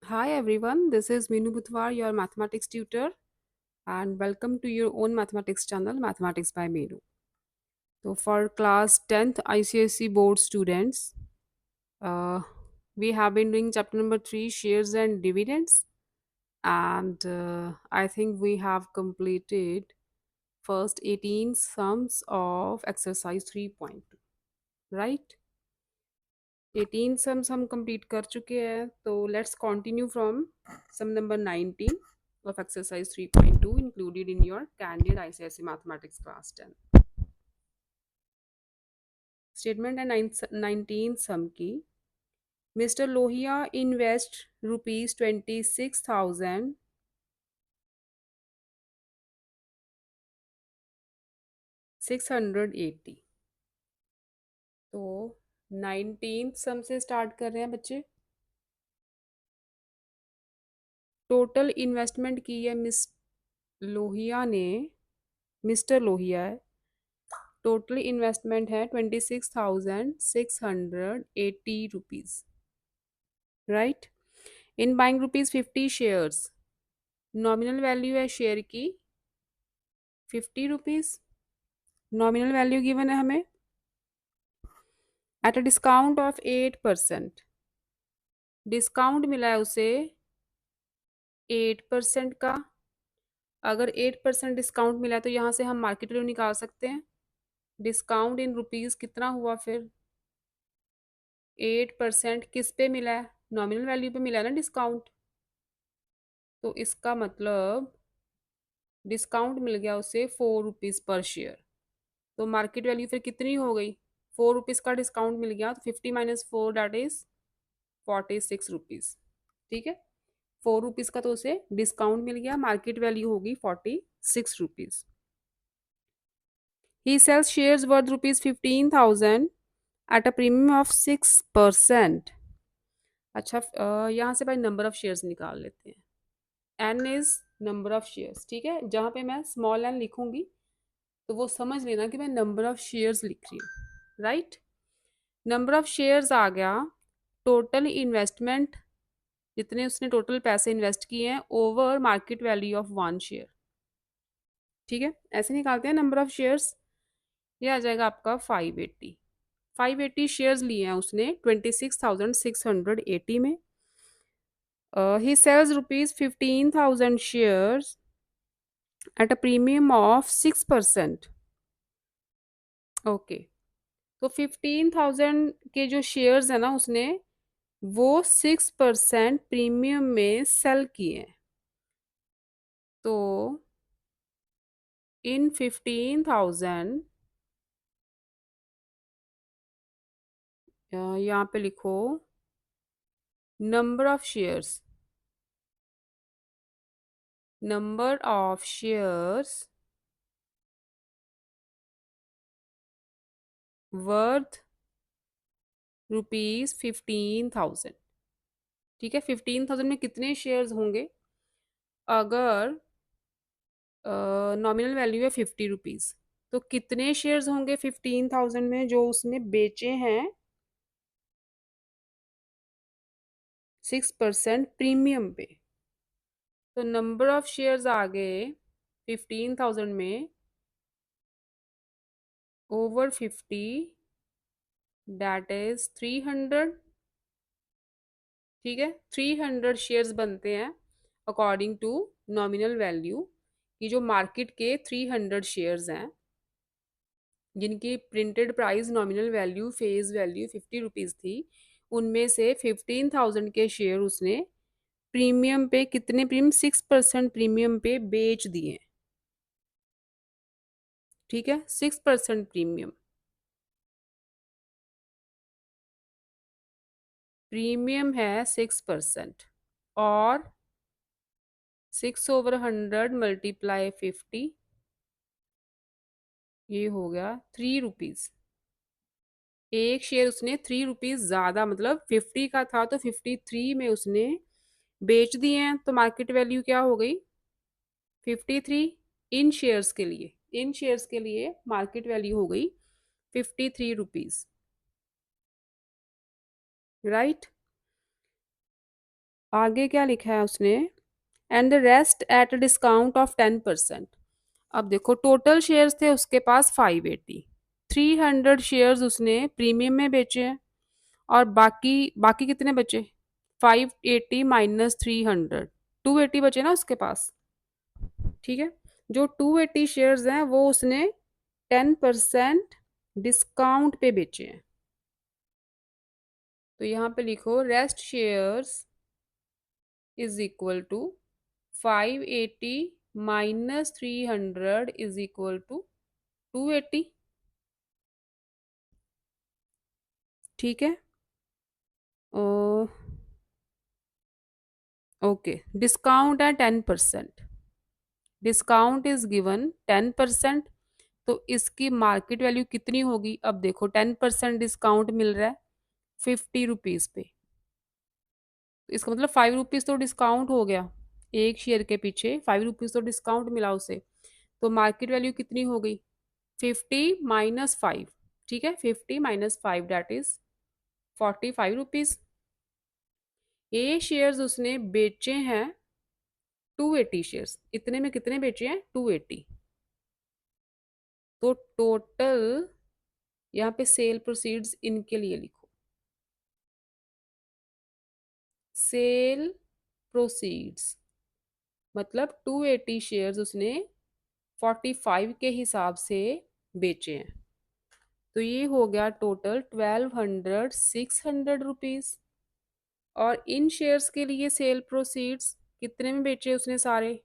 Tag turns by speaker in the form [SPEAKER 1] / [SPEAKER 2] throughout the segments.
[SPEAKER 1] Hi everyone, this is Minu Butwar, your mathematics tutor, and welcome to your own mathematics channel, Mathematics by Minu. So, for class 10th ICSE board students, uh, we have been doing chapter number 3 shares and dividends, and I think we have completed first 18 sums of exercise 3.2, right? 18 sums हम complete कर चुके हैं तो let's continue from sum number 19 of exercise 3.2 included in your candid ICSE mathematics class 10 statement है 19 सम की mister Lohia invest ₹26,680 तो 19 सम से start कर रहे हैं बच्चे टोटल इन्वेस्टमेंट की है लोहिया ने मिस्टर लोहिया है टोटल इन्वेस्टमेंट है ₹26,680 right in buying ₹50 shares nominal value है शेयर की ₹50 नॉमिनल वैल्यू गिवन है हमें at a discount of 8% discount मिला है उसे 8% का अगर 8% डिस्काउंट मिला है तो यहाँ से हम मार्केट वैल्यू निकाल सकते हैं डिस्काउंट इन रुपीस कितना हुआ फिर 8% किस पे मिला है नॉमिनल वैल्यू पे मिला है ना डिस्काउंट तो इसका मतलब डिस्काउंट मिल गया उसे ₹4 पर शेयर तो मार्केट वैल्यू फिर कितनी हो गई ₹4 का डिस्काउंट मिल गया तो 50 - 4 दैट इज ₹46 ठीक है ₹4 का तो उसे डिस्काउंट मिल गया मार्केट वैल्यू होगी ₹46 he sells shares worth ₹15,000 at a premium of 6%। अच्छा यहाँ से भाई नंबर ऑफ शेयर्स निकाल लेते हैं n is number of shares ठीक है जहाँ पे मैं स्मॉल एन लिखूंगी तो वो समझ लेना कि मैं नंबर ऑफ शेयर्स लिख रही हूँ राइट नंबर ऑफ शेयर्स आ गया टोटल इन्वेस्टमेंट जितने उसने टोटल पैसे इन्वेस्ट किए हैं over market value of 1 share ठीक है ऐसे निकालते हैं नंबर ऑफ शेयर्स ये आ जाएगा आपका 580 शेयर्स लिए हैं उसने 26,680 में he sells ₹15,000 shares at a premium of 6%। Okay तो 15,000 के जो शेयर्स है ना उसने वो 6% प्रीमियम में सेल किए हैं तो इन 15,000 यहाँ पे लिखो नंबर ऑफ शेयर्स वर्थ ₹15,000 ठीक है 15,000 में कितने शेयर्स होंगे अगर नॉमिनल वैल्यू है ₹50 तो कितने शेयर्स होंगे 15,000 में जो उसने बेचे हैं 6% प्रीमियम पे तो नंबर ऑफ शेयर्स आ गए 15,000 में ओवर 50 दैट इज 300 ठीक है 300 शेयर्स बनते हैं अकॉर्डिंग टू नॉमिनल वैल्यू कि जो मार्केट के 300 शेयर्स हैं जिनकी printed price nominal value face value ₹50 थी उनमें से 15,000 के शेयर उसने प्रीमियम पे कितने प्रीमियम 6% प्रीमियम पे बेच दिए ठीक है 6% प्रीमियम प्रीमियम है 6% और 6/100 × 50 ये हो गया ₹3 एक शेयर उसने ₹3 ज्यादा मतलब 50 का था तो 53 में उसने बेच दिए हैं तो मार्केट वैल्यू क्या हो गई 53 इन शेयर्स के लिए मार्केट वैल्यू हो गई ₹53 राइट आगे क्या लिखा है उसने, and the rest at discount of 10%। अब देखो टोटल शेयर्स थे उसके पास 580, 300 शेयर्स उसने प्रीमियम में बेचे हैं, और बाकी बाकी कितने बचे, 580 माइनस 300, 280 बचे ना उसके पास। ठीक है, जो 280 शेयर्स हैं वो उसने 10% डिस्काउंट पे बेचे हैं। तो यहाँ पे लिखो rest shares is equal to 580 minus 300 is equal to 280। ठीक है, ओके, डिस्काउंट है 10%, डिस्काउंट इज गिवन 10%। तो इसकी मार्केट वैल्यू कितनी होगी, अब देखो 10% डिस्काउंट मिल रहा है 50 रुपीज पे, तो इसका मतलब 5 रुपीज तो डिस्काउंट हो गया, एक शेयर के पीछे 5 रुपीज तो डिस्काउंट मिला उसे। तो मार्केट वैल्यू कितनी हो गई, 50 - 5। ठीक है, 50 - 5 डैट इज 45 रुपीज। ये शेयर्स उसने बेचे हैं 280 शेयर्स, इतने में कितने बेचे हैं 280। तो टोटल यहाँ पे सेल प्रोसीड्स इनके लिए लिखो, सेल प्रोसीड्स मतलब 280 शेयर्स उसने 45 के हिसाब से बेचे हैं। तो ये हो गया टोटल 1200 600 रुपीज। और इन शेयर्स के लिए सेल प्रोसीड्स कितने में बेचे उसने सारे,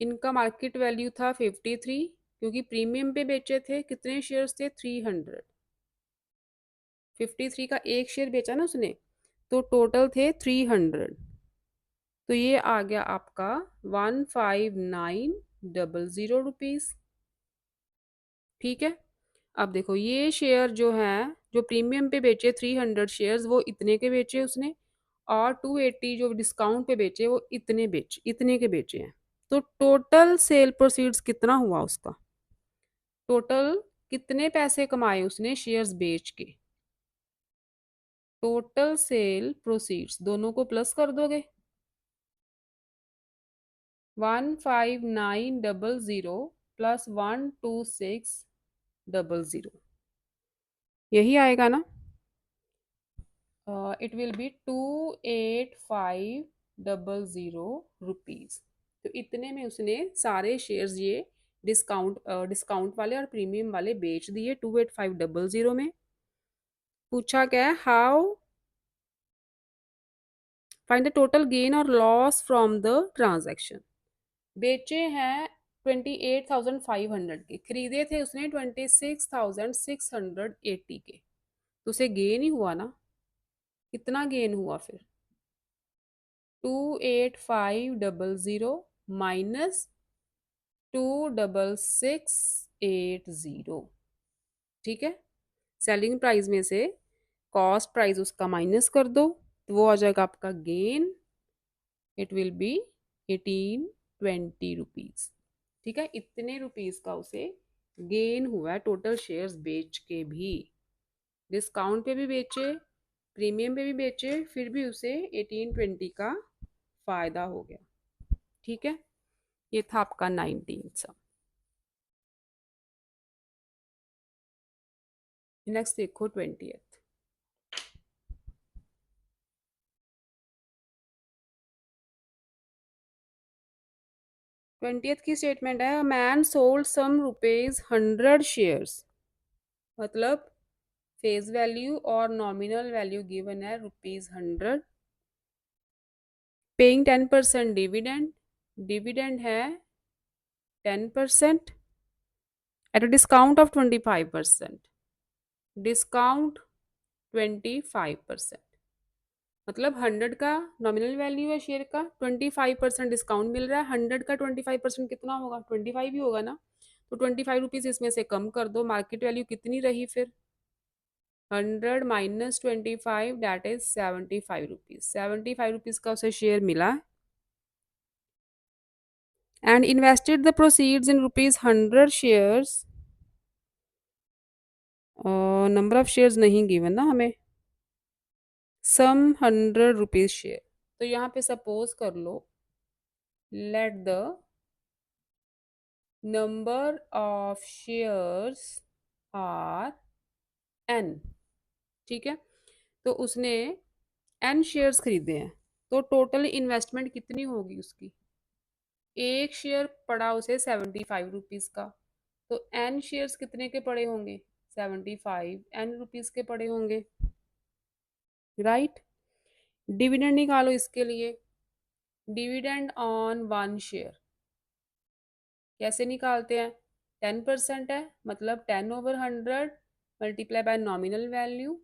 [SPEAKER 1] इनका मार्केट वैल्यू था 53, क्योंकि प्रीमियम पे बेचे थे, कितने शेयर्स थे 300, 53 का एक शेयर बेचा ना उसने, तो टोटल थे 300। तो ये आ गया आपका 15900 रुपीज। ठीक है, अब देखो ये शेयर जो है, जो प्रीमियम पे बेचे 300 शेयर्स वो इतने के बेचे उसने, और 280 जो डिस्काउंट पे बेचे वो इतने के बेचे हैं। तो टोटल सेल प्रोसीड्स कितना हुआ उसका, टोटल कितने पैसे कमाए उसने शेयर्स बेच के, टोटल सेल प्रोसीड्स दोनों को प्लस कर दोगे, 15900 प्लस 12600, यही आएगा ना। It will be 28500 rupees. तो इतने में उसने सारे शेयर्स ये डिस्काउंट वाले और प्रीमियम वाले बेच दिए 28500 में। पूछा क्या है, how find the total gain और लॉस फ्रॉम द ट्रांजैक्शन। बेचे हैं 28,500 के, खरीदे थे उसने 26,680 के, तो उसे गेन ही हुआ ना, कितना गेन हुआ फिर, 28500 माइनस 26680। ठीक है, सेलिंग प्राइस में से कॉस्ट प्राइस उसका माइनस कर दो, तो वो आ जाएगा आपका gain, it will be 1820 rupees. ठीक है, इतने रुपीज का उसे गेन हुआ है टोटल शेयर्स बेच के भी, डिस्काउंट पे भी बेचे, प्रीमियम पे भी बेचे, फिर भी उसे 1820 का फायदा हो गया। ठीक है, ये था आपका 19 सा। नेक्स्ट देखो 20th। 20th की स्टेटमेंट है, मैन सोल्ड सम ₹100 मतलब फेस वैल्यू और नॉमिनल वैल्यू गिवन है ₹100, पेइंग 10% डिविडेंड, डिविडेंड है 10% at a discount of 25%, discount 25%, मतलब 100 का नॉमिनल वैल्यू है शेयर का, 25% डिस्काउंट मिल रहा है, 100 का 25% कितना होगा, 25 ही होगा ना। तो 25 रुपीज इसमें से कम कर दो, मार्केट वैल्यू कितनी रही फिर, 100 - 25 डैट इज 75 रुपीज, 75 रुपीज का उसे शेयर मिला। And invested the proceeds in ₹100 shares, number of shares नहीं गिवन ना हमें, सम 100 रुपीज शेयर। तो यहाँ पे सपोज कर लो, let the number of shares are n. ठीक है, तो उसने एन शेयर्स खरीदे हैं, तो टोटल इन्वेस्टमेंट कितनी होगी उसकी? एक शेयर पड़ा उसे 75 रुपीज का, तो एन शेयर्स कितने के पड़े होंगे? 75 एन रुपीज के पड़े होंगे, राइट। डिविडेंड निकालो इसके लिए। डिविडेंड ऑन वन शेयर कैसे निकालते हैं? 10% है, मतलब 10/100 मल्टीप्लाई बाय नॉमिनल वैल्यू।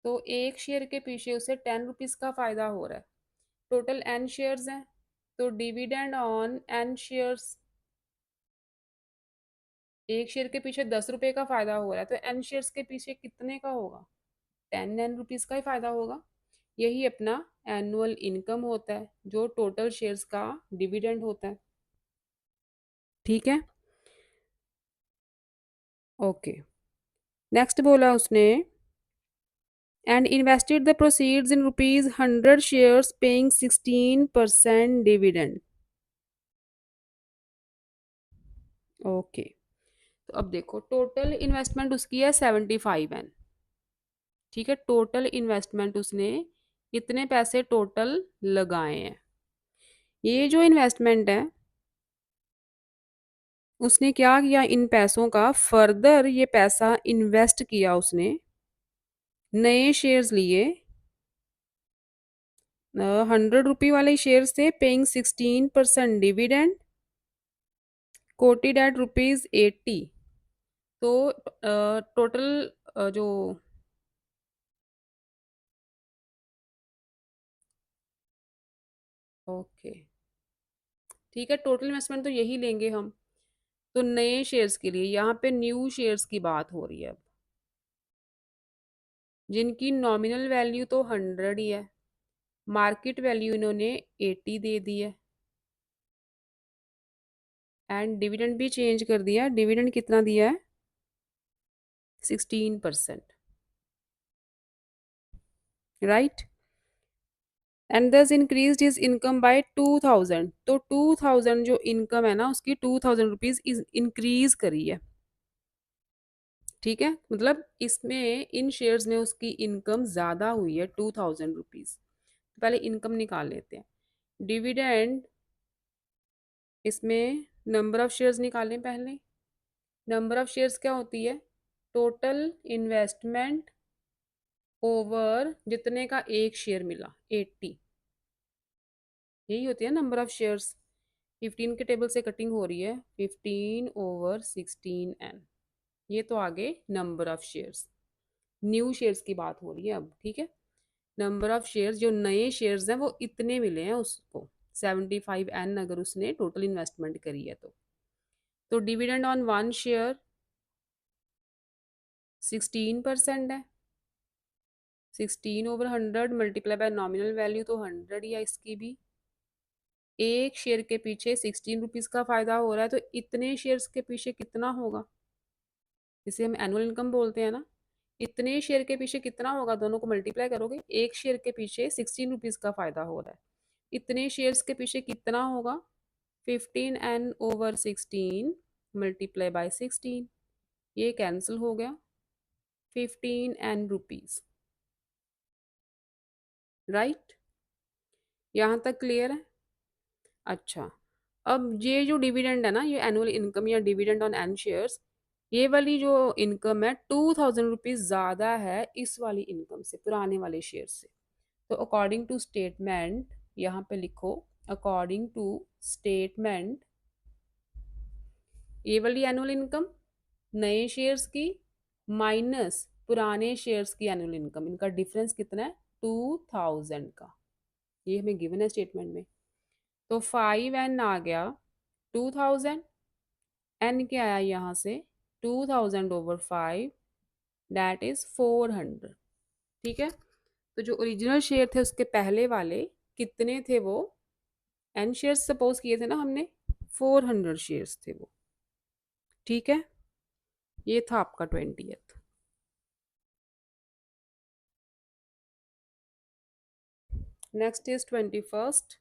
[SPEAKER 1] तो एक शेयर के पीछे उसे 10 रुपीज का फायदा हो रहा है। टोटल एन शेयर्स हैं, तो डिविडेंड ऑन एन शेयर्स, एक शेयर के पीछे 10 रुपए का फायदा हो रहा है, तो एन शेयर्स के पीछे कितने का होगा? 10 एन रुपीज का ही फायदा होगा। यही अपना एनुअल इनकम होता है, जो टोटल शेयर्स का डिविडेंड होता है। ठीक है, ओके। नेक्स्ट बोला उसने, and invested the proceeds in rupees 100 shares paying 16% dividend. Okay, तो अब देखो टोटल इन्वेस्टमेंट उसकी है 75 एन। ठीक है, टोटल इन्वेस्टमेंट उसने कितने पैसे टोटल लगाए हैं? ये जो इन्वेस्टमेंट है, उसने क्या किया, इन पैसों का फर्दर ये पैसा इन्वेस्ट किया उसने, नए शेयर्स लिए, 100 रुपी वाले शेयर थे paying 16% dividend, quoted at rupees 80। तो टोटल जो, ओके ठीक है, टोटल इन्वेस्टमेंट तो यही लेंगे हम। तो नए शेयर्स के लिए यहाँ पे न्यू शेयर्स की बात हो रही है अब, जिनकी नॉमिनल वैल्यू तो 100 ही है, मार्केट वैल्यू इन्होंने 80 दे दी है, एंड डिविडेंड भी चेंज कर दिया। डिविडेंड कितना दिया है? 16%, राइट। एंड दस इंक्रीज हिज इनकम बाय 2000। तो 2000 जो इनकम है ना उसकी, 2000 रुपीज इंक्रीज करी है। ठीक है, मतलब इसमें इन शेयर्स में उसकी इनकम ज्यादा हुई है 2000 रुपीज। पहले इनकम निकाल लेते हैं। डिविडेंड, इसमें नंबर ऑफ शेयर्स निकालें पहले। नंबर ऑफ शेयर्स क्या होती है? टोटल इन्वेस्टमेंट ओवर जितने का एक शेयर मिला, 80, यही होती है नंबर ऑफ शेयर्स। 15 के टेबल से कटिंग हो रही है, 15/16 एन। ये तो आगे number of shares, new shares की बात हो रही है अब। ठीक है, नंबर ऑफ शेयर्स, जो नए शेयर्स हैं वो इतने मिले हैं उसको, 75 एन अगर उसने टोटल इन्वेस्टमेंट करी है तो डिविडेंड ऑन वन शेयर 16% है। 16/100 मल्टीप्लाई बाय नॉमिनल वैल्यू, तो 100 ही है इसकी भी। एक शेयर के पीछे 16 रुपीज का फायदा हो रहा है, तो इतने शेयर्स के पीछे कितना होगा? जिसे हम एनुअल इनकम बोलते हैं ना, इतने शेयर के पीछे कितना होगा? दोनों को मल्टीप्लाई करोगे, एक शेयर के पीछे 16 रुपीज का फायदा हो रहा है, इतने शेयर्स के पीछे कितना होगा? 15n/16 मल्टीप्लाई बाय 16, ये कैंसिल हो गया, 15 n रुपीज, राइट। यहाँ तक क्लियर है? अच्छा, अब ये जो डिविडेंड है ना, ये एनुअल इनकम या डिविडेंड ऑन एन शेयर्स, ये वाली जो इनकम है 2000 रुपीज ज़्यादा है इस वाली इनकम से, पुराने वाले शेयर से। तो अकॉर्डिंग टू स्टेटमेंट, यहाँ पे लिखो, अकॉर्डिंग टू स्टेटमेंट, ये वाली एनुअल इनकम नए शेयर्स की माइनस पुराने शेयर्स की एनुअल इनकम, इनका डिफरेंस कितना है? 2000 का। ये हमें गिवन है स्टेटमेंट में। तो 5n आ गया 2000, n क्या आया यहाँ से? 2000/5, दैट इज 400। ठीक है, तो जो ओरिजिनल शेयर थे उसके पहले वाले कितने थे? वो n शेयर्स सपोज किए थे ना हमने, 400 शेयर्स थे वो। ठीक है, ये था आपका 20th। Next is 21st.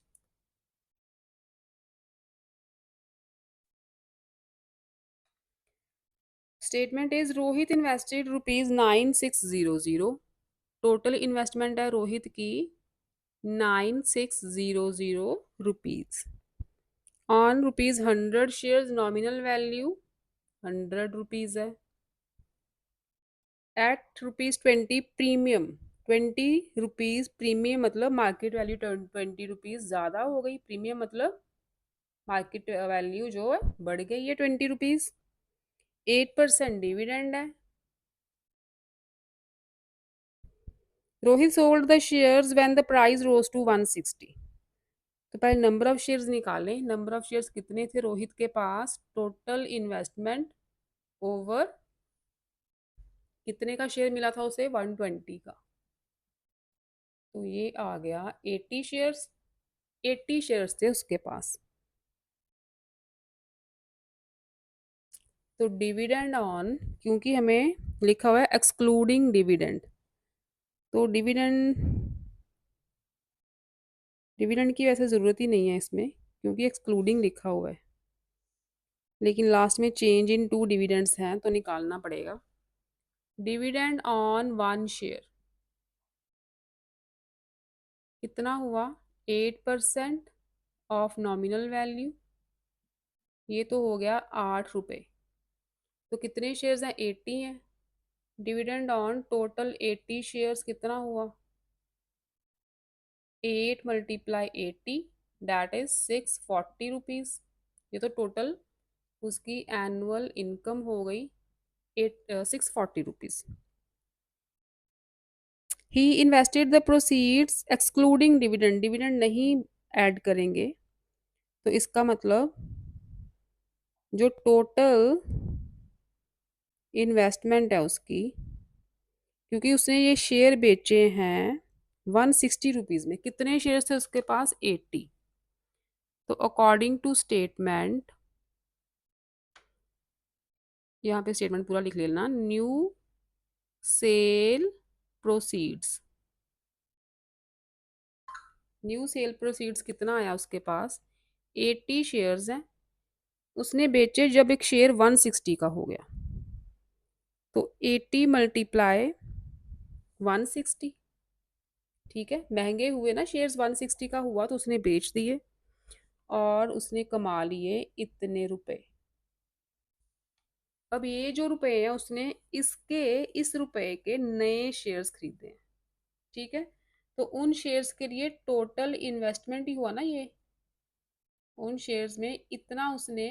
[SPEAKER 1] Statement is Rohit invested ₹9600. Total investment है रोहित की 9600 rupees on ₹100 nominal value 100 rupees है. एट ₹20 प्रीमियम 20 रुपीज प्रीमियम मतलब मार्केट वैल्यू 20 रुपीज ज़्यादा हो गई. प्रीमियम मतलब मार्केट वैल्यू जो है बढ़ गई है 20 रुपीज. 8% डिविडेंड है. Rohit sold the shares when the price rose to 160. तो पहले नंबर ऑफ शेयर्स निकालें. नंबर ऑफ शेयर्स कितने थे रोहित के पास. टोटल इन्वेस्टमेंट ओवर कितने का शेयर मिला था उसे 120 का. तो ये आ गया 80 शेयर्स. 80 शेयर्स थे उसके पास. तो डिविडेंड ऑन, क्योंकि हमें लिखा हुआ है एक्सक्लूडिंग डिविडेंड, तो डिविडेंड डिविडेंड की वैसे ज़रूरत ही नहीं है इसमें क्योंकि एक्सक्लूडिंग लिखा हुआ है. लेकिन लास्ट में चेंज इन टू डिविडेंड्स हैं तो निकालना पड़ेगा. डिविडेंड ऑन 1 शेयर कितना हुआ. 8% ऑफ नॉमिनल वैल्यू. ये तो हो गया 8 रुपये. तो कितने शेयर्स हैं 80 हैं. डिविडेंड ऑन टोटल 80 शेयर्स कितना हुआ. 8 × 80 दैट इज 640 रुपीज़. ये तो टोटल उसकी एनुअल इनकम हो गई 640 rupees. He invested the proceeds excluding dividend. Dividend नहीं ऐड करेंगे तो इसका मतलब जो टोटल इन्वेस्टमेंट है उसकी, क्योंकि उसने ये शेयर बेचे हैं 160 रुपीज़ में. कितने शेयर थे उसके पास 80. तो अकॉर्डिंग टू स्टेटमेंट, यहाँ पे स्टेटमेंट पूरा लिख लेना. New sale proceeds. New sale proceeds कितना आया उसके पास 80 शेयर्स हैं. उसने बेचे जब एक शेयर 160 का हो गया. तो 80 मल्टीप्लाई 160. ठीक है, महंगे हुए ना शेयर्स. 160 का हुआ तो उसने बेच दिए और उसने कमा लिए इतने रुपए. अब ये जो रुपए हैं उसने इस रुपए के नए शेयर्स खरीदे हैं. ठीक है, तो उन शेयर्स के लिए टोटल इन्वेस्टमेंट ही हुआ ना ये. उन शेयर्स में इतना उसने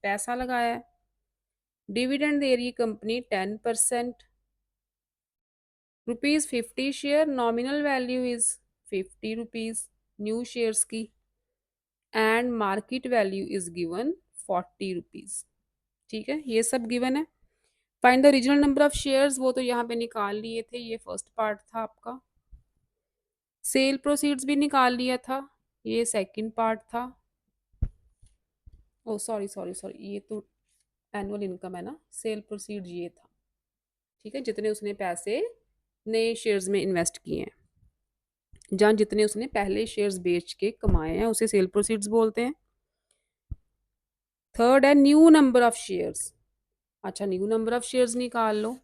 [SPEAKER 1] पैसा लगाया है. डिविडेंड दे रही है company 10%. ₹50 share nominal value is 50 rupees new shares की. And market value is given 40 rupees. ठीक है, ये सब गिवन है. Find the original number of shares, वो तो यहाँ पे निकाल लिए थे. ये फर्स्ट पार्ट था आपका. सेल प्रोसीड्स भी निकाल लिया था. ये सेकंड पार्ट था. ओ सॉरी सॉरी सॉरी, ये तो एनुअल इनकम है ना. सेल प्रोसीड ये था. ठीक है, जितने उसने पैसे नए शेयर्स में इन्वेस्ट किए हैं, जहाँ जितने उसने पहले शेयर्स बेच के कमाए हैं उसे सेल प्रोसीड्स बोलते हैं. थर्ड है न्यू नंबर ऑफ शेयर्स. अच्छा, न्यू नंबर ऑफ शेयर्स निकाल लो.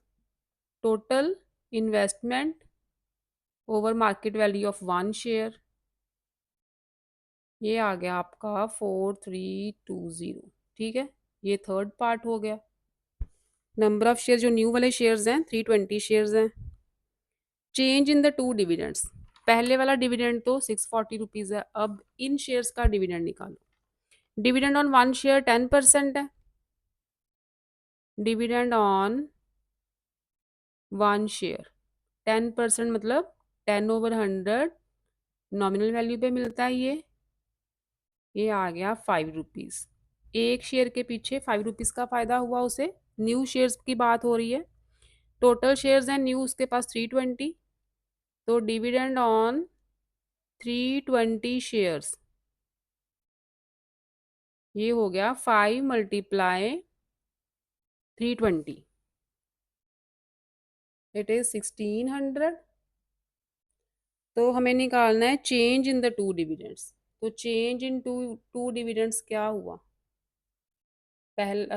[SPEAKER 1] Total investment over market value of 1 share. ये आ गया आपका 4320. ठीक है, ये थर्ड पार्ट हो गया. नंबर ऑफ शेयर जो न्यू वाले शेयर्स हैं 320 शेयर्स हैं. Change in the two dividends. पहले वाला डिविडेंड तो 640 रुपीज़ है. अब इन शेयर्स का डिविडेंड निकालो. डिविडेंड ऑन 1 शेयर 10% है. डिविडेंड ऑन 1 शेयर 10% मतलब 10/100 नॉमिनल वैल्यू पे मिलता है. ये आ गया 5 रुपीज़. एक शेयर के पीछे 5 रुपीज़ का फायदा हुआ उसे. न्यू शेयर्स की बात हो रही है. टोटल शेयर्स हैं न्यू उसके पास 320. तो डिविडेंड ऑन 320 शेयर्स ये हो गया 5 मल्टीप्लाई 320. It is 1600. तो हमें निकालना है change in the two dividends. तो change in two two dividends क्या हुआ?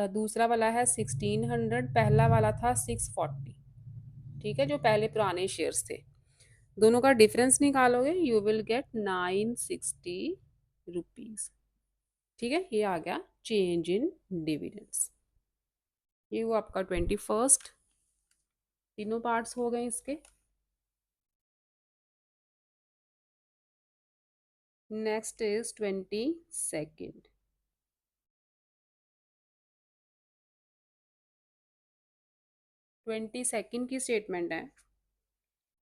[SPEAKER 1] दूसरा वाला है 1600, पहला वाला था 640। ठीक है, जो पहले पुराने शेयर्स थे, दोनों का डिफरेंस निकालोगे, यू विल गेट 960 रुपीज। ठीक है, ये आ गया चेंज इन डिविडेंड्स। ये हुआ आपका 21st। तीनों पार्ट्स हो गए इसके। Next is 22nd। 22nd की स्टेटमेंट है,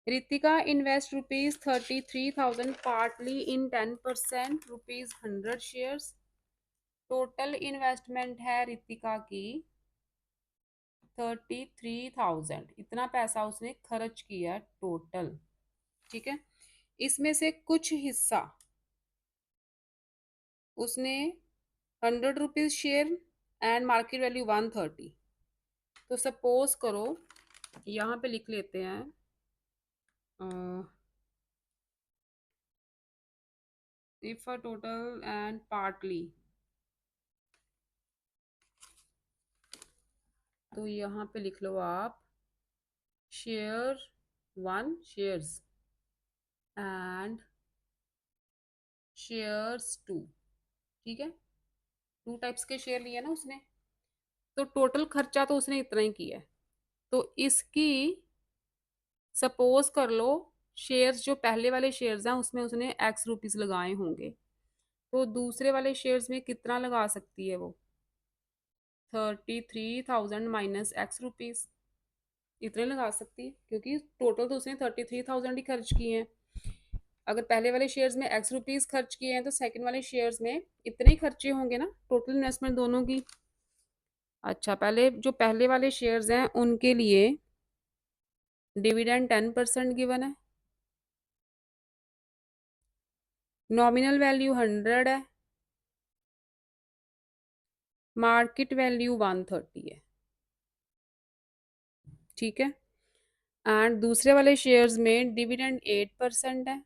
[SPEAKER 1] Ritika invest ₹33,000 partly in 10% ₹100 shares. Total investment है रितिका की 33,000। इतना पैसा उसने खर्च किया टोटल। ठीक है, इसमें से कुछ हिस्सा उसने ₹100 शेयर एंड मार्केट वैल्यू 130। तो सपोज करो, यहाँ पे लिख लेते हैं if a total and partly, तो यहाँ पे लिख लो आप शेयर 1 शेयर्स एंड शेयर्स 2। ठीक है, 2 टाइप्स के शेयर लिए ना उसने, तो टोटल खर्चा तो उसने इतना ही किया है। तो इसकी सपोज कर लो, शेयर्स जो पहले वाले शेयर्स हैं उसमें उसने ₹X लगाए होंगे, तो दूसरे वाले शेयर्स में कितना लगा सकती है वो? 33,000 माइनस ₹X, इतने लगा सकती है, क्योंकि टोटल तो उसने 33,000 ही खर्च किए हैं। अगर पहले वाले शेयर्स में ₹X खर्च किए हैं, तो सेकंड वाले शेयर्स में इतने ही खर्चे होंगे ना, टोटल इन्वेस्टमेंट दोनों की। अच्छा, पहले जो पहले वाले शेयर्स हैं उनके लिए डिविडेंड 10% गिवन है, नॉमिनल वैल्यू 100 है, मार्केट वैल्यू 130 है। ठीक है, एंड दूसरे वाले शेयर्स में डिविडेंड 8% है,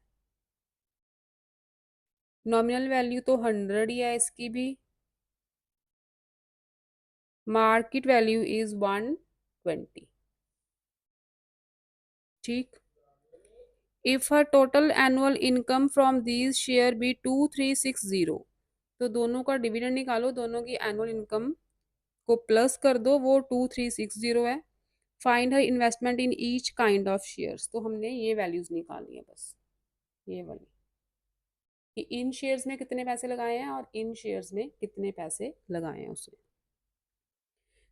[SPEAKER 1] नॉमिनल वैल्यू तो 100 ही है इसकी भी, मार्केट वैल्यू इज 120। ठीक, if her total annual income from these share be 2360, तो दोनों का डिविडेंड निकालो, दोनों की एनुअल इनकम को प्लस कर दो, वो 2360 है। Find her investment in each kind of shares, तो हमने ये वैल्यूज निकालनी है बस, ये वाली, कि इन शेयर्स में कितने पैसे लगाए हैं और इन शेयर्स में कितने पैसे लगाए हैं उसने।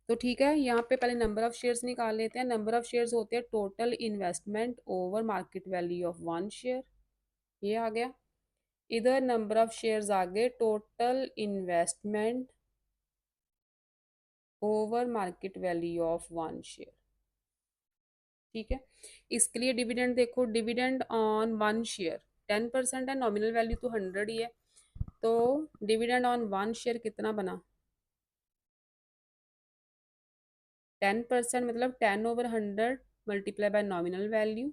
[SPEAKER 1] तो ठीक है, यहाँ पे पहले नंबर ऑफ शेयर्स निकाल लेते हैं। नंबर ऑफ शेयर्स होते हैं total investment over market value of 1 share, ये आ गया। इधर नंबर ऑफ शेयर्स आ गए total investment over market value of 1 share. ठीक है, इसके लिए डिविडेंड देखो, डिविडेंड ऑन 1 शेयर 10% है, नॉमिनल वैल्यू तो 100 ही है, तो डिविडेंड ऑन 1 शेयर कितना बना? 10% मतलब 10/100 मल्टीप्लाई बाय नॉमिनल वैल्यू,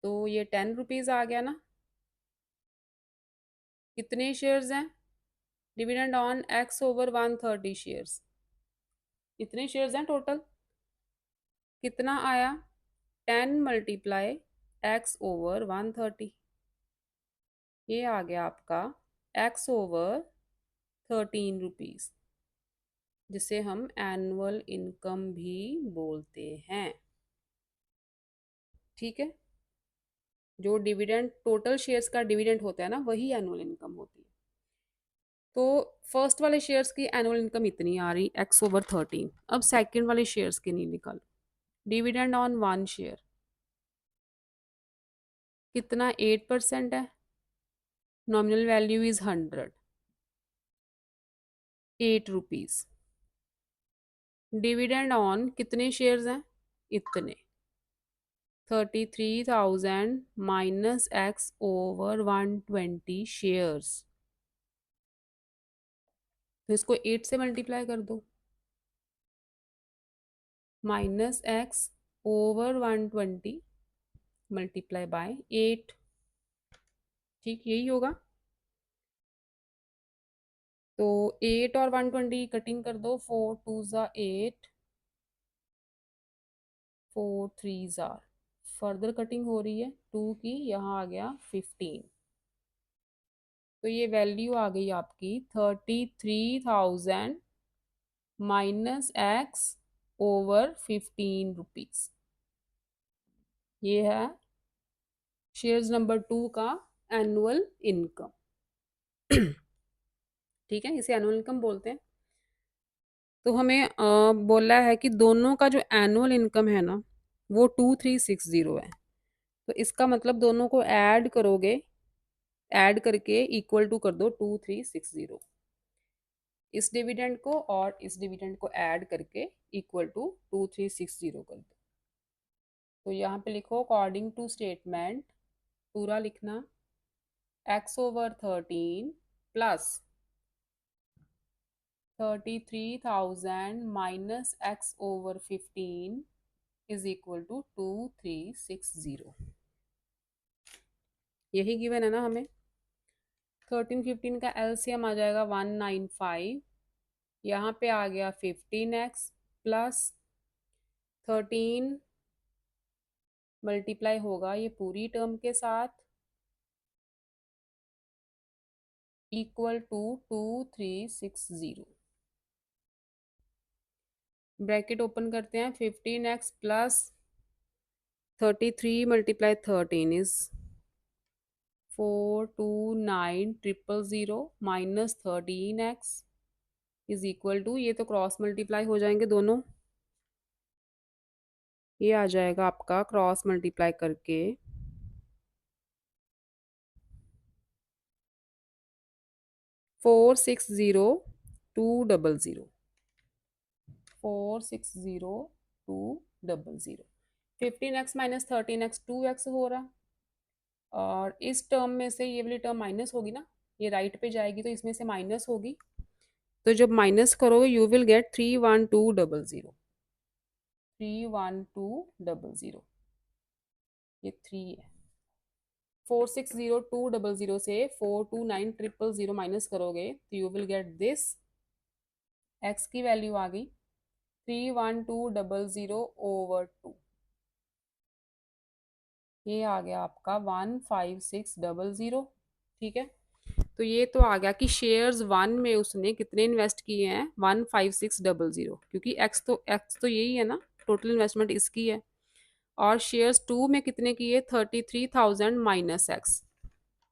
[SPEAKER 1] तो ये ₹10 आ गया ना। कितने शेयर्स हैं? डिविडेंड ऑन X/130 शेयर्स, इतने शेयर्स हैं टोटल। कितना आया? 10 मल्टीप्लाई X/130, ये आ गया आपका X/13 रुपीज, जिसे हम एनुअल इनकम भी बोलते हैं। ठीक है, जो डिविडेंड टोटल शेयर्स का डिविडेंड होता है ना, वही एनुअल इनकम होती है। तो फर्स्ट वाले शेयर्स की एनुअल इनकम इतनी आ रही X/13। अब सेकंड वाले शेयर्स की नहीं निकालो। डिविडेंड ऑन 1 शेयर कितना? 8% है, nominal value is 100, ₹8। Dividend on कितने शेयर्स हैं? इतने, 33,000 माइनस X/120 शेयर्स, तो इसको 8 से मल्टीप्लाई कर दो, -X/120 मल्टीप्लाई बाय 8। ठीक, यही होगा। तो 8 और 120 कटिंग कर दो, 4 2 ज़ा 8, 4 3 ज़ा, फर्दर कटिंग हो रही है 2 की, यहाँ आ गया 15। तो ये वैल्यू आ गई आपकी 33,000 माइनस एक्स ओवर 15 रुपीज। ये है शेयर्स नंबर 2 का एनुअल इनकम। ठीक है, इसे एनुअल इनकम बोलते हैं। तो हमें बोला है कि दोनों का जो एनुअल इनकम है ना, वो 2360 है। तो इसका मतलब दोनों को ऐड करोगे, ऐड करके इक्वल टू कर दो 2360। इस डिविडेंड को और इस डिविडेंड को ऐड करके इक्वल टू 2360 कर दो। तो यहाँ पे लिखो अकॉर्डिंग टू स्टेटमेंट, पूरा लिखना, x over 13 plus 33,000 minus x over 15 is equal to 2360। यही गिवन है ना हमें। 13 15 का एलसीएम आ जाएगा 195। यहाँ पे आ गया 15x प्लस 13 मल्टीप्लाई होगा ये पूरी टर्म के साथ इक्वल टू 2360। ब्रैकेट ओपन करते हैं, 15x plus 33 multiply 13 is 429000 minus 13x is equal to, ये तो क्रॉस मल्टीप्लाई हो जाएंगे दोनों, ये आ जाएगा आपका क्रॉस मल्टीप्लाई करके 460200, 460200। 15x माइनस 13x 2x हो रहा, और इस टर्म में से ये वाली टर्म माइनस होगी ना, ये राइट पे जाएगी तो इसमें से माइनस होगी। तो जब माइनस करोगे यू विल गेट 31200, 31200, ये 3 है। 460200 से 429000 माइनस करोगे तो you will get this, x की वैल्यू आ गई 31200 ओवर 2, ये आ गया आपका 15600। ठीक है, तो ये तो आ गया कि शेयर्स 1 में उसने कितने इन्वेस्ट किए हैं, 15600, क्योंकि एक्स तो यही है ना, टोटल इन्वेस्टमेंट इसकी है। और शेयर्स 2 में कितने किए, 33,000 माइनस एक्स।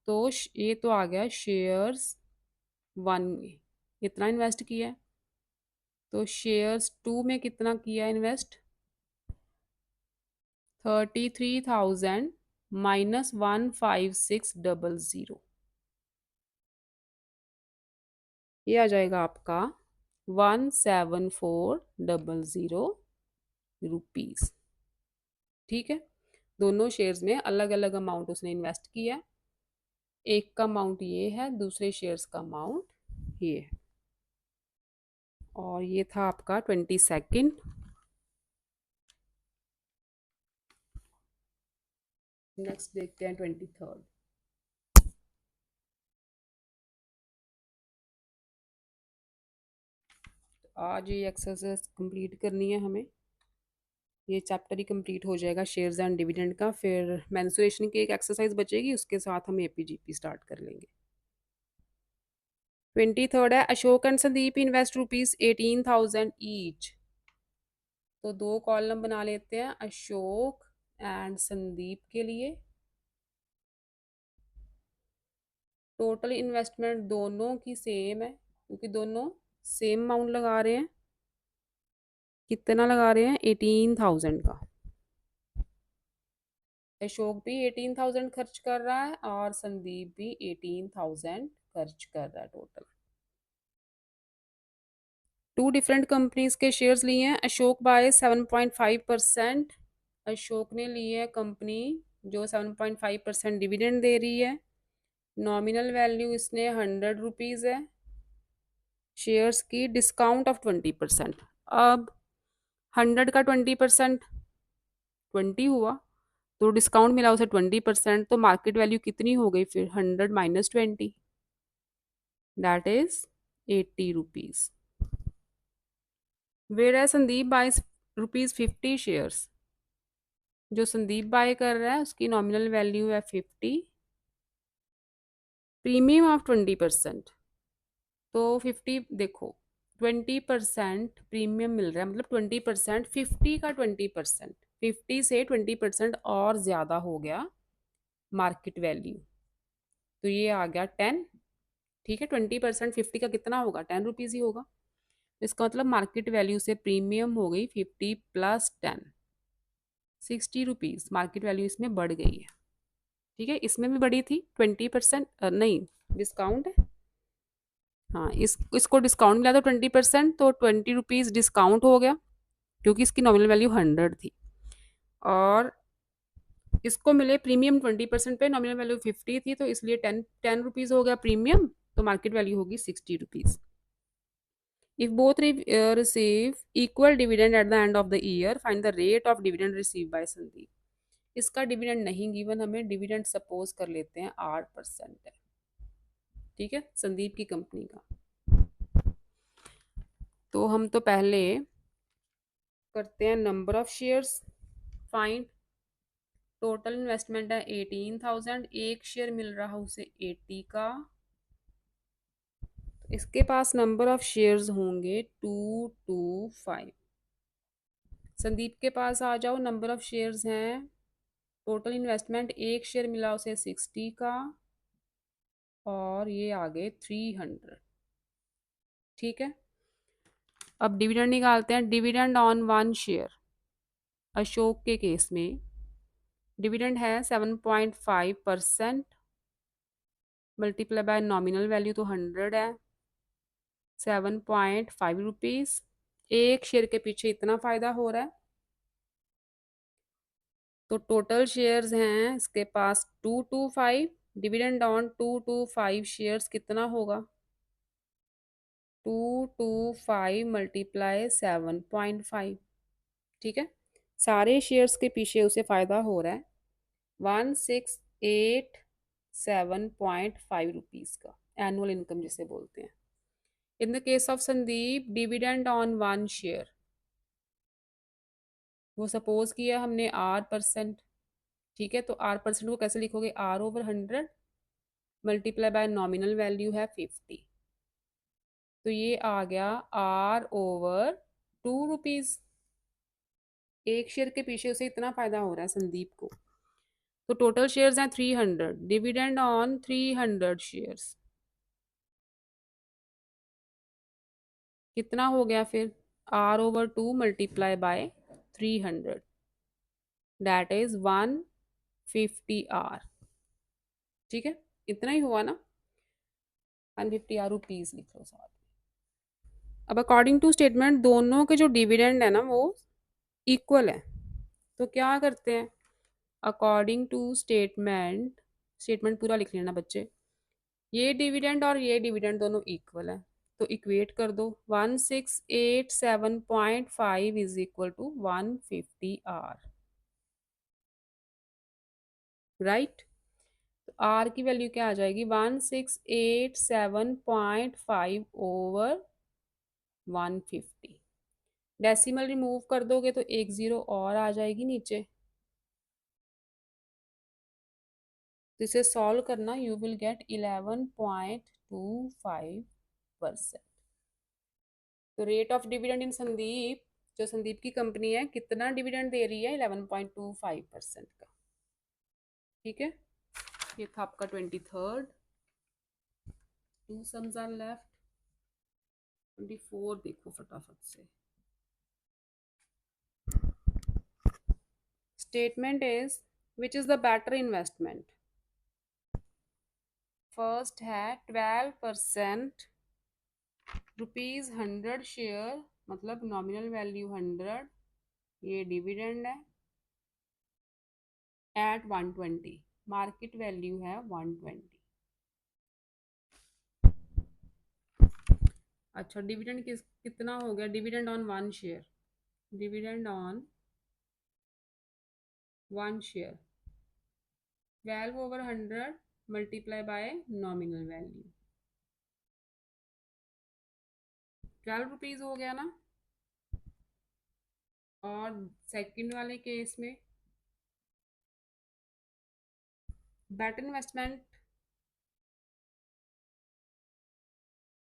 [SPEAKER 1] तो ये तो आ गया शेयर्स 1 में कितना इन्वेस्ट किया है। तो शेयर्स 2 में कितना किया इन्वेस्ट, 33,000 माइनस 15600, ये आ जाएगा आपका 17400 रुपीज। ठीक है, दोनों शेयर्स में अलग अलग अमाउंट उसने इन्वेस्ट किया है, एक का अमाउंट ये है, दूसरे शेयर्स का अमाउंट ये है। और ये था आपका 22nd। नेक्स्ट देखते हैं 23rd। आज ये एक्सरसाइज कंप्लीट करनी है हमें, ये चैप्टर ही कंप्लीट हो जाएगा शेयर्स एंड डिविडेंड का। फिर मेंसुरेशन की एक एक्सरसाइज बचेगी, उसके साथ हम एपीजीपी स्टार्ट कर लेंगे। 23rd है, Ashok and Sandeep invest ₹18,000 each. तो दो कॉलम बना लेते हैं अशोक एंड संदीप के लिए। टोटल इन्वेस्टमेंट दोनों की सेम है, क्योंकि दोनों सेम अमाउंट लगा रहे हैं। कितना लगा रहे हैं, 18,000 का। अशोक भी 18,000 खर्च कर रहा है और संदीप भी 18,000 खर्च कर रहा है टोटल। टू डिफरेंट कंपनीज के शेयर्स लिए हैं। अशोक बाय 7.5%। अशोक ने ली है कंपनी जो 7.5% डिविडेंड दे रही है। नॉमिनल वैल्यू इसने 100 रुपीज़ है। शेयर्स की डिस्काउंट ऑफ 20%। अब 100 का 20% 20 हुआ, तो डिस्काउंट मिला उसे 20%, तो मार्केट वैल्यू कितनी हो गई फिर? 100 minus 20, that is 80 rupees. Where है संदीप बाइस रुपीज 50 शेयर्स। जो संदीप बाय कर रहा है उसकी नॉमिनल वैल्यू है 50, प्रीमियम ऑफ 20%। तो 50 देखो, 20% प्रीमियम मिल रहा है, मतलब 20%, 50 का 20%, 50 से 20% और ज़्यादा हो गया मार्केट वैल्यू, तो ये आ गया 10। ठीक है, 20% 50 का कितना होगा? 10 रुपीज़ ही होगा। इसका मतलब मार्केट वैल्यू से प्रीमियम हो गई 50 प्लस 10, 60 रुपीज़ मार्केट वैल्यू इसमें बढ़ गई है। ठीक है, इसमें भी बढ़ी थी 20%, नहीं डिस्काउंट है, हाँ इसको डिस्काउंट मिला था 20%, तो 20 रुपीज़ डिस्काउंट हो गया क्योंकि इसकी नॉमिनल वैल्यू 100 थी, और इसको मिले प्रीमियम 20% पे, नॉमिनल वैल्यू 50 थी, तो इसलिए 10 रुपीज़ हो गया प्रीमियम, तो मार्केट वैल्यू होगी 60 rupees. If both receive equal dividend at the end of the year, find the rate of dividend receive by Sandeep. इसका डिविडेंड नहीं गिवन हमें, डिविडेंड सपोज कर लेते हैं 8% है। ठीक है, संदीप की कंपनी का। तो हम तो पहले करते हैं number of shares find. Total investment है 18,000, एक शेयर मिल रहा उसे 80 का, तो इसके पास नंबर ऑफ शेयर्स होंगे 225। संदीप के पास आ जाओ, नंबर ऑफ शेयर्स हैं, टोटल इन्वेस्टमेंट एक शेयर मिला उसे 60 का, और ये आ गए 300। ठीक है, अब डिविडेंड निकालते हैं। Dividend on one share, Ashok के केस में डिविडेंड है 7.5%, मल्टीप्लाई बाय नॉमिनल वैल्यू तो 100 है, 7.5 रुपीज़। एक शेयर के पीछे इतना फ़ायदा हो रहा है, तो टोटल शेयर्स हैं इसके पास 225, डिविडेंड ऑन 225 शेयर्स कितना होगा? 225 मल्टीप्लाई 7.5। ठीक है, सारे शेयर्स के पीछे उसे फ़ायदा हो रहा है 1687.5 रुपीज़ का, एनुअल इनकम जिसे बोलते हैं। In the case of Sandeep, dividend on one share, वो सपोज किया हमने R%। ठीक है, तो R% को कैसे लिखोगे? R/100 multiply by nominal value है 50, तो ये आ गया R/2 रुपीज़। एक शेयर के पीछे उसे इतना फायदा हो रहा है संदीप को। तो टोटल शेयर्स हैं 300, डिविडेंड ऑन 300 शेयर्स कितना हो गया फिर? R/2 multiply by 300, that is 150 R। ठीक है, इतना ही हुआ ना, 150 R रुपीज लिख लो साथ में। अब अकॉर्डिंग टू स्टेटमेंट दोनों के जो डिविडेंड है ना वो इक्वल है, तो क्या करते हैं? अकॉर्डिंग टू स्टेटमेंट, स्टेटमेंट पूरा लिख लेना बच्चे, ये डिविडेंड और ये डिविडेंड दोनों इक्वल है, तो इक्वेट कर दो, 1687.5 is equal to 150 R, right. तो R की वैल्यू क्या आ जाएगी? 1687.5 ओवर 150। डेसिमल रिमूव कर दोगे तो एक जीरो और आ जाएगी नीचे, तो इसे सॉल्व करना, यू विल गेट 11.25%। तो rate of dividend in Sandeep, जो संदीप की कंपनी है, कितना डिविडेंड दे रही है? 11.25% का। ठीक है, ये था आपका 23rd। 2 सम्स आर लेफ्ट, 24 देखो फटाफट से। Statement is which is the better investment. First है 12%, ₹100 शेयर, मतलब नॉमिनल वैल्यू 100, ये डिविडेंड है एट 120, मार्केट वैल्यू है 120। अच्छा, डिविडेंड कितना हो गया? Dividend on one share, dividend on one share 12/100 multiply by nominal value, 12 rupees हो गया ना। और सेकंड वाले केस में बेटर इन्वेस्टमेंट,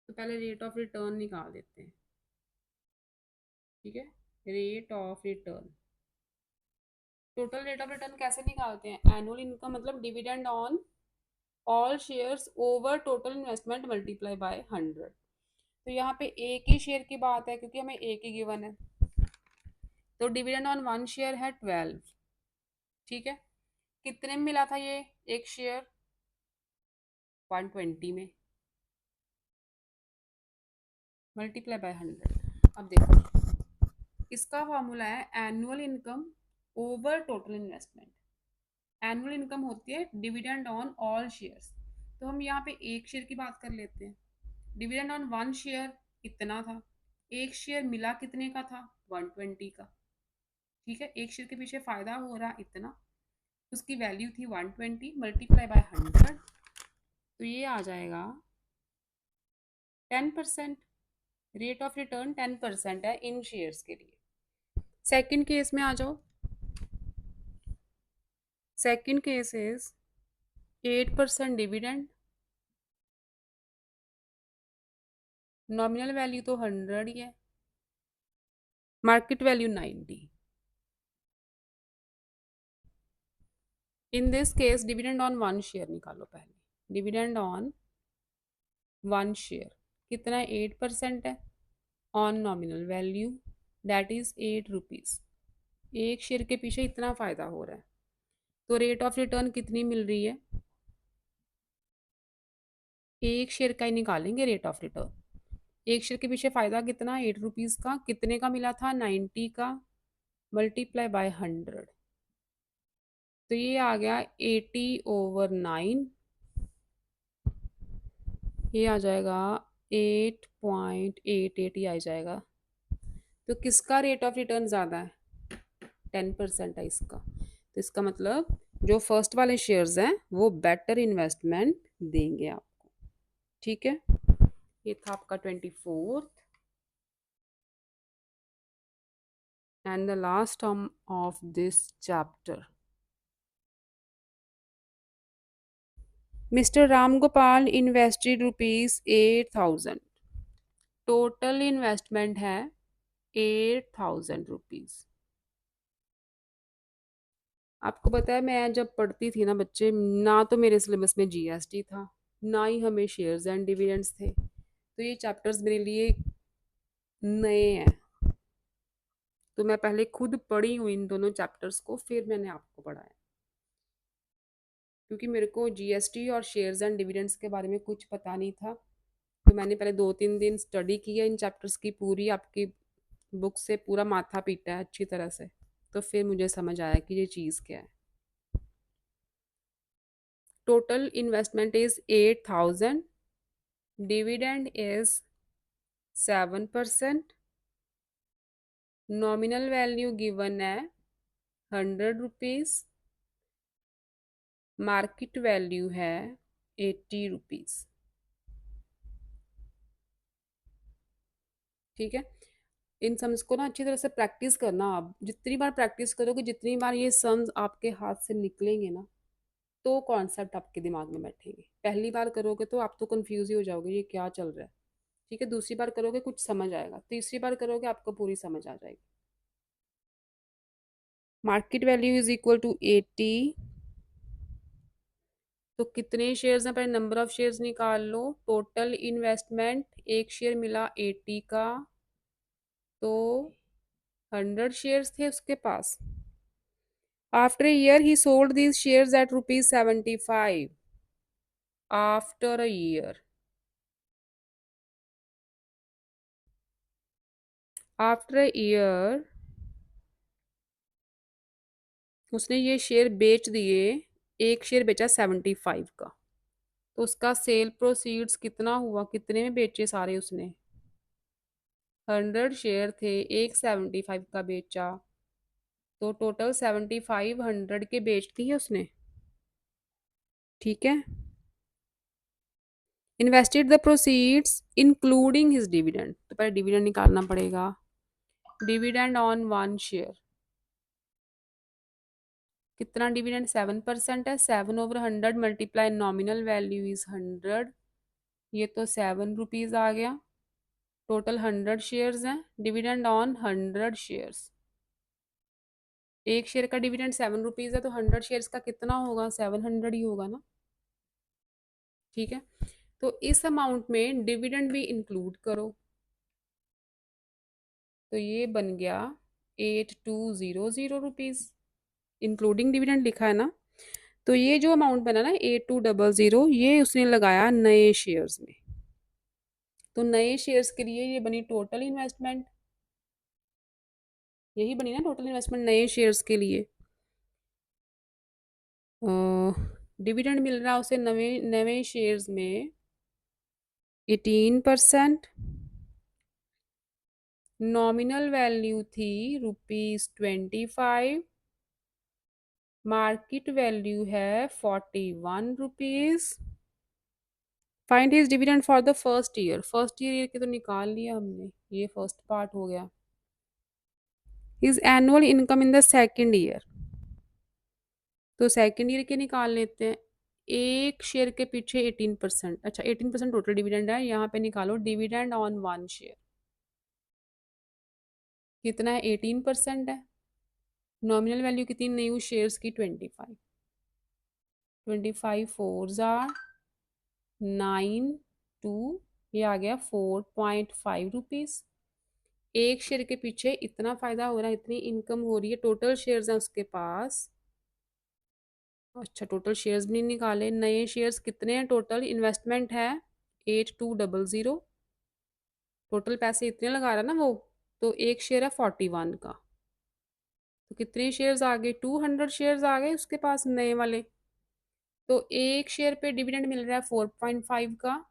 [SPEAKER 1] तो पहले रेट ऑफ रिटर्न निकाल देते हैं। ठीक है, rate of return, total rate of return कैसे निकालते हैं? एनुअल इनकम मतलब dividend on all shares over total investment multiply by 100। तो यहाँ पे एक ही शेयर की बात है क्योंकि हमें एक ही गिवन है, तो डिविडेंड ऑन वन शेयर है 12। ठीक है, कितने में मिला था ये एक शेयर? 120 में, मल्टीप्लाई बाय 100। अब देखो, इसका फॉर्मूला है annual income over total investment. Annual income होती है डिविडेंड ऑन ऑल शेयर्स, तो हम यहाँ पे एक शेयर की बात कर लेते हैं। डिविडेंड ऑन वन शेयर कितना था? एक शेयर मिला कितने का था? 120 का। ठीक है, एक शेयर के पीछे फायदा हो रहा इतना, उसकी वैल्यू थी 120 मल्टीप्लाई बाय 100, तो ये आ जाएगा 10%। रेट ऑफ रिटर्न 10% है इन शेयर्स के लिए। सेकंड केस में आ जाओ। Second case is 8% dividend, nominal value तो 100 ही है, market value 90। In this case dividend on one share निकालो पहले। डिविडेंड ऑन वन शेयर कितना है? 8% है on nominal value, that is 8 rupees. एक शेयर के पीछे इतना फायदा हो रहा है, तो रेट ऑफ रिटर्न कितनी मिल रही है? एक शेयर का ही निकालेंगे रेट ऑफ रिटर्न। एक शेयर के पीछे फायदा कितना? 8 रुपीज का। कितने का मिला था? 90 का, मल्टीप्लाई बाय 100, तो ये आ गया 80/9। ये आ जाएगा 8.88 ही आ जाएगा। तो किसका रेट ऑफ रिटर्न ज़्यादा है? 10% है इसका। तो इसका मतलब जो फर्स्ट वाले शेयर्स हैं वो बेटर इन्वेस्टमेंट देंगे आपको। ठीक है, ये था आपका 24th and the last term of this chapter. Mister Ram Gopal invested ₹8,000। Total investment है 8,000 रुपीज। आपको पता है मैं जब पढ़ती थी ना बच्चे, ना तो मेरे सिलेबस में जीएसटी था, ना ही हमें शेयर्स एंड डिविडेंड्स थे, तो ये चैप्टर्स मेरे लिए नए हैं। तो मैं पहले खुद पढ़ी हूँ इन दोनों चैप्टर्स को, फिर मैंने आपको पढ़ाया, क्योंकि मेरे को जीएसटी और शेयर्स एंड डिविडेंड्स के बारे में कुछ पता नहीं था। तो मैंने पहले 2-3 दिन स्टडी की है इन चैप्टर्स की, पूरी आपकी बुक से पूरा माथा पीटा है अच्छी तरह से, तो फिर मुझे समझ आया कि ये चीज़ क्या है। Total investment is 8,000, dividend is 7%, nominal value given है 100 रुपीज, मार्केट वैल्यू है 80 रुपीज। ठीक है, इन सम्स को ना अच्छी तरह से प्रैक्टिस करना। आप जितनी बार प्रैक्टिस करोगे, जितनी बार ये सम्स आपके हाथ से निकलेंगे ना, तो कॉन्सेप्ट आपके दिमाग में बैठेंगे। पहली बार करोगे तो आप तो कंफ्यूज ही हो जाओगे ये क्या चल रहा है। ठीक है, दूसरी बार करोगे कुछ समझ आएगा, तीसरी बार करोगे आपको पूरी समझ आ जाएगी। Market value is equal to 80, तो कितने शेयर्स हैं? पहले नंबर ऑफ शेयर्स निकाल लो। टोटल इन्वेस्टमेंट, एक शेयर मिला 80 का, तो 100 शेयर्स थे उसके पास। After a year he sold these shares at ₹75। After a year, after a year उसने ये शेयर बेच दिए। एक शेयर बेचा 75 का, तो उसका सेल प्रोसीड्स कितना हुआ? कितने में बेचे सारे उसने? 100 शेयर थे, एक 75 का बेचा, तो टोटल 75 100 के बेच दिए उसने। ठीक है। Invested the proceeds including his dividend, तो पहले डिविडेंड निकालना पड़ेगा। डिविडेंड ऑन वन शेयर, कितना डिविडेंड? 7% है। 7/100 मल्टीप्लाई नॉमिनल वैल्यू इज 100, ये तो 7 रुपीज आ गया। टोटल 100 शेयर्स हैं। डिविडेंड ऑन 100 शेयर्स, एक शेयर का डिविडेंड 7 रुपीज है, तो 100 शेयर्स का कितना होगा? 700 ही होगा ना। ठीक है, तो इस अमाउंट में डिविडेंड भी इंक्लूड करो, तो ये बन गया 8200 रुपीज, इंक्लूडिंग डिविडेंड लिखा है ना। तो ये जो अमाउंट बना ना 8200, ये उसने लगाया नए शेयर्स में। तो नए शेयर्स के लिए ये बनी टोटल इन्वेस्टमेंट, यही बनी ना टोटल इन्वेस्टमेंट नए शेयर्स के लिए। डिविडेंड मिल रहा है उसे नवे नवे शेयर्स में 18%। नॉमिनल वैल्यू थी ₹25, मार्केट वैल्यू है 41 rupees. Find his dividend for the first year, first year के तो निकाल लिया हमने, ये फर्स्ट पार्ट हो गया। His annual income in the second year, तो सेकेंड ईयर के निकाल लेते हैं। एक शेयर के पीछे 18%, अच्छा 18% टोटल डिविडेंड है, यहाँ पे निकालो डिविडेंड ऑन वन शेयर, कितना है? 18% है। नॉमिनल वैल्यू कितनी न्यू शेयर्स की? 25। 25 फोर्स आर 92, ये आ गया 4.5 रुपीज। एक शेयर के पीछे इतना फायदा हो रहा है, इतनी इनकम हो रही है। टोटल शेयर्स हैं उसके पास, अच्छा टोटल शेयर्स भी नहीं निकाले। नए शेयर्स कितने हैं? टोटल इन्वेस्टमेंट है 8200, टोटल पैसे इतने लगा रहा है ना वो, तो एक शेयर है 41 का, तो कितने शेयर्स आ गए? 200 शेयर्स आ गए उसके पास नए वाले। तो एक शेयर पे डिविडेंड मिल रहा है 4.5 का,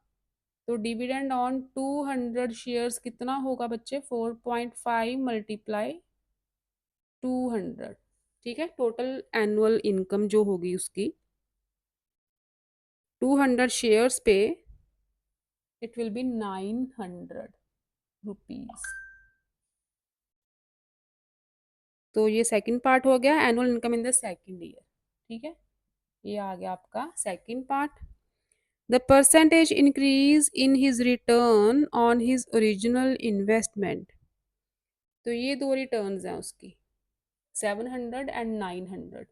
[SPEAKER 1] तो डिविडेंड ऑन 200 शेयर्स कितना होगा बच्चे? 4.5 मल्टीप्लाई 200। ठीक है, टोटल एनुअल इनकम जो होगी उसकी 200 शेयर्स पे इट विल बी 900 रुपीज। तो ये सेकंड पार्ट हो गया, annual income in the second year. ठीक है, ये आ गया आपका second part. The percentage increase in his return on his original investment, तो ये दो रिटर्न्स हैं उसकी 700 एंड 900।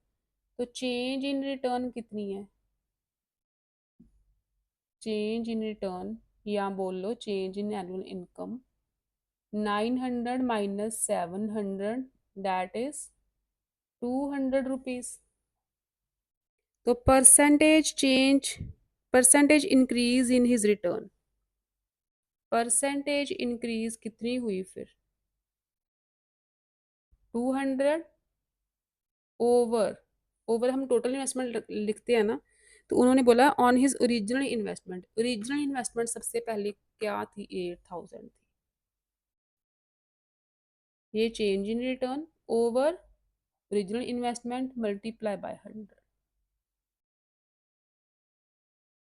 [SPEAKER 1] तो चेंज इन रिटर्न कितनी है? चेंज इन रिटर्न, या बोल लो change in annual income, 900 minus 700, that is 200 rupees. तो percentage change, percentage increase in his return, percentage increase कितनी हुई फिर? 200 ओवर, ओवर हम टोटल इन्वेस्टमेंट लिखते हैं ना, तो उन्होंने बोला on his original investment, original investment सबसे पहले क्या थी? 8000 थी। ये change in return over original investment multiply by 100,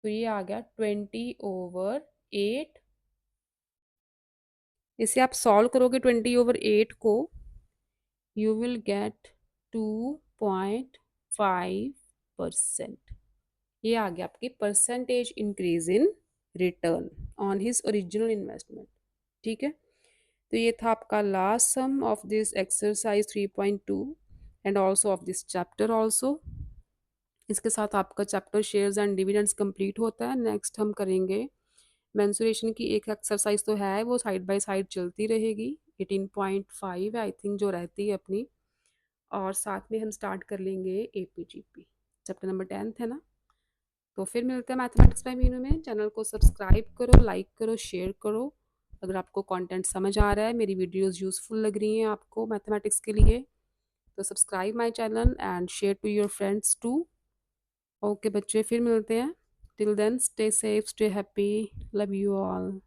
[SPEAKER 1] तो ये आ गया 20/8। इसे आप सॉल्व करोगे 20/8 को, यू विल गेट 2.5%। ये आ गया आपकी percentage increase in return on his original investment. ठीक है, तो ये था आपका last sum of this exercise 3.2 and also of this chapter also. इसके साथ आपका chapter shares and dividends complete होता है। नेक्स्ट हम करेंगे मेंसुरेशन की एक एक्सरसाइज, तो है वो साइड बाय साइड चलती रहेगी, 18.5 आई थिंक जो रहती है अपनी, और साथ में हम स्टार्ट कर लेंगे APGP, चैप्टर नंबर 10 है ना। तो फिर मिलते हैं मैथमेटिक्स बाय मीनू में। चैनल को सब्सक्राइब करो, लाइक करो, शेयर करो। अगर आपको कंटेंट समझ आ रहा है, मेरी वीडियोस यूज़फुल लग रही हैं आपको मैथमेटिक्स के लिए, तो subscribe my channel and share to your friends too. Okay बच्चे, फिर मिलते हैं। Till then stay safe, stay happy, love you all.